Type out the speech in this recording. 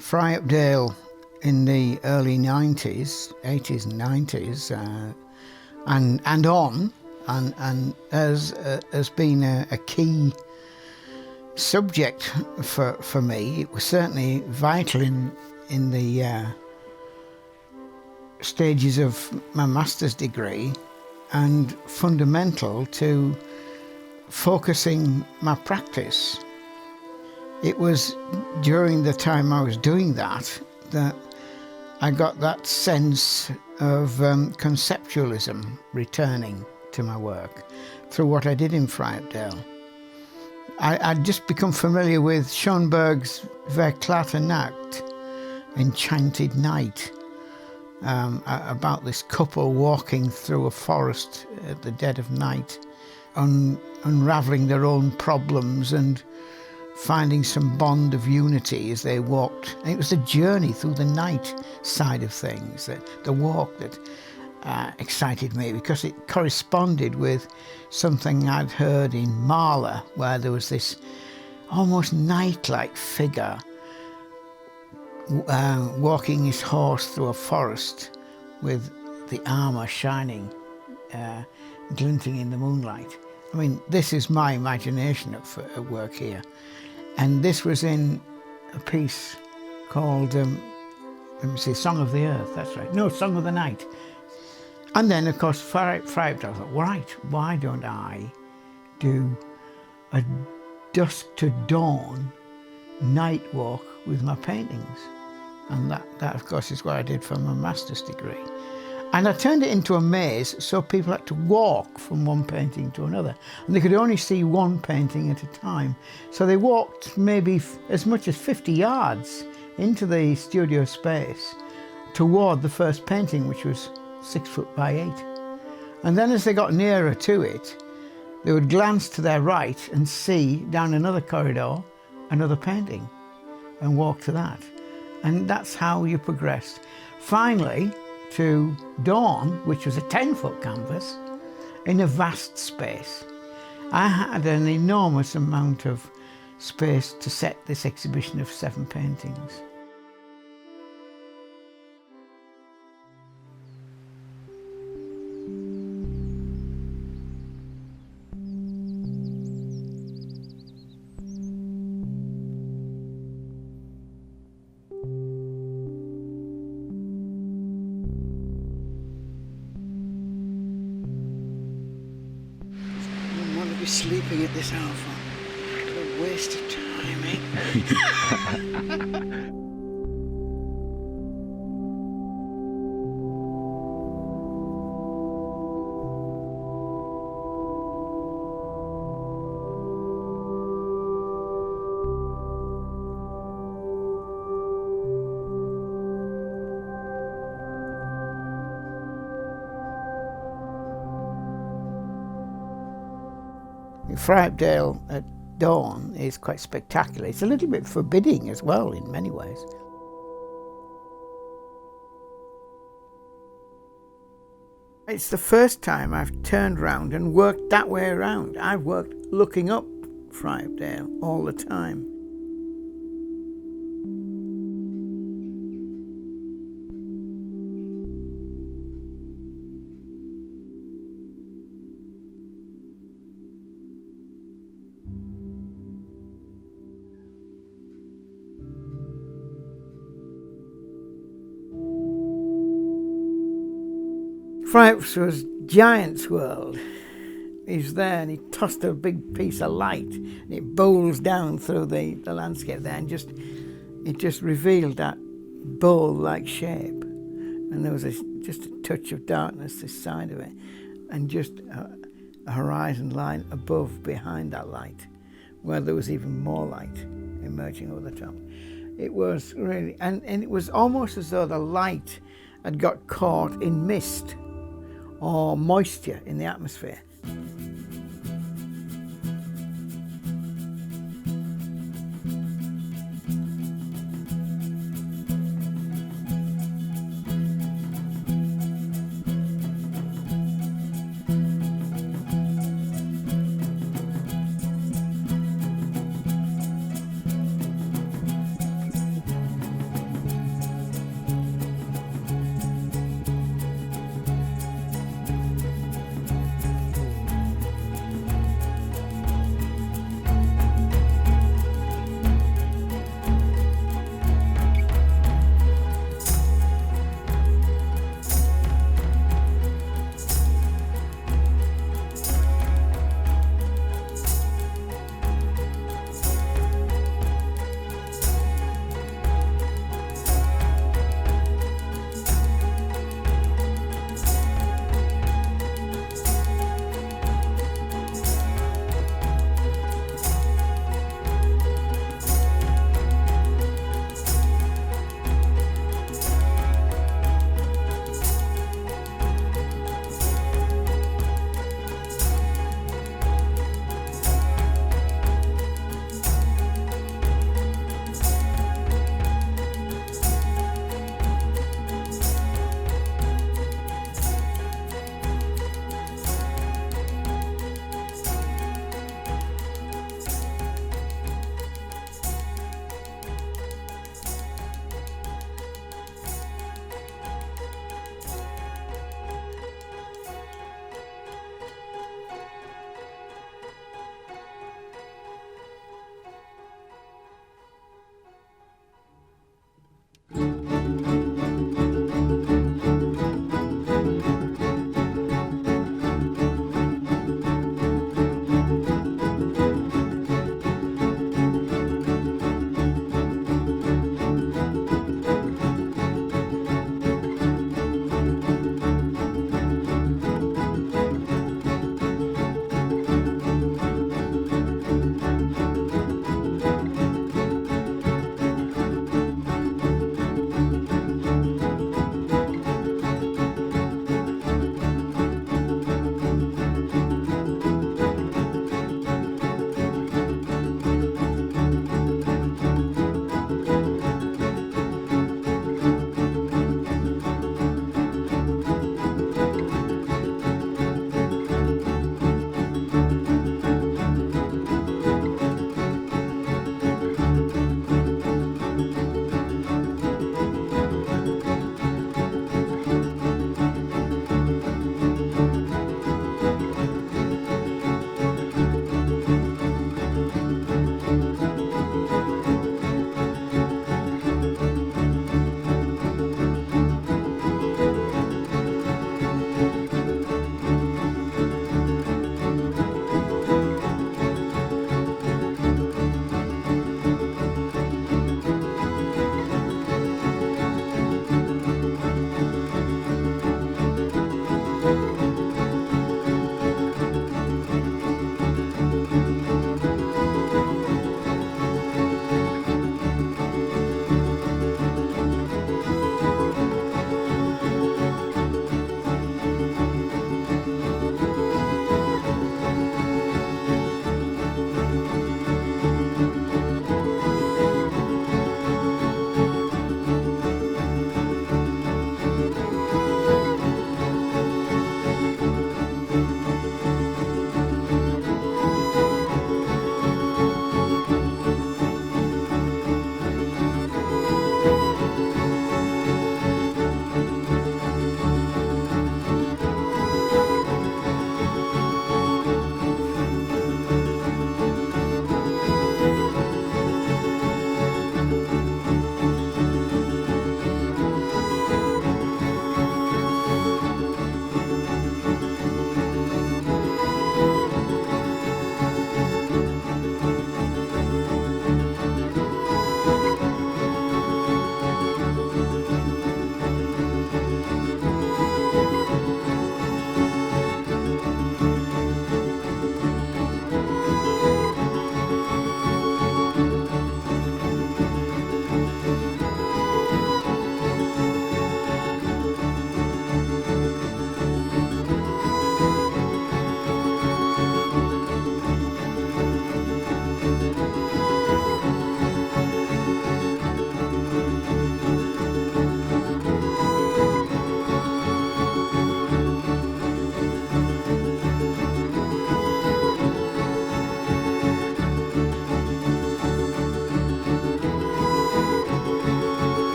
Fryup Dale in the early 90s, 80s and 90s, and on, and has been a key subject for me. It was certainly vital in the stages of my master's degree, and fundamental to focusing my practice. It was during the time I was doing that I got that sense of conceptualism returning to my work through what I did in Fryup Dale. I'd just become familiar with Schoenberg's Verklärte Nacht, Enchanted Night, about this couple walking through a forest at the dead of night, unravelling their own problems and finding some bond of unity as they walked. And it was the journey through the night side of things, the walk that excited me, because it corresponded with something I'd heard in Mahler, where there was this almost night-like figure walking his horse through a forest with the armour shining, glinting in the moonlight. I mean, this is my imagination at work here. And this was in a piece called, let me see, Song of the Earth, that's right. No, Song of the Night. And then, of course, Fryup Dale, I thought, right, why don't I do a dusk to dawn night walk with my paintings? And that, of course, is what I did for my master's degree. And I turned it into a maze, so people had to walk from one painting to another. And they could only see one painting at a time. So they walked maybe as much as 50 yards into the studio space toward the first painting, which was 6 foot by 8. And then as they got nearer to it, they would glance to their right and see down another corridor another painting and walk to that. And that's how you progressed. Finally, to Dawn, which was a 10-foot canvas in a vast space. I had an enormous amount of space to set this exhibition of 7 paintings. Be sleeping at this hour for what a waste of time, eh? Fryup Dale at dawn is quite spectacular. It's a little bit forbidding as well in many ways. It's the first time I've turned round and worked that way around. I've worked looking up Fryup Dale all the time. Fryup's was Giant's World. He's there and he tossed a big piece of light and it bowls down through the landscape there, and it just revealed that bowl-like shape. And there was just a touch of darkness this side of it, and just a horizon line above, behind that light, where there was even more light emerging over the top. It was really, and it was almost as though the light had got caught in mist or moisture in the atmosphere.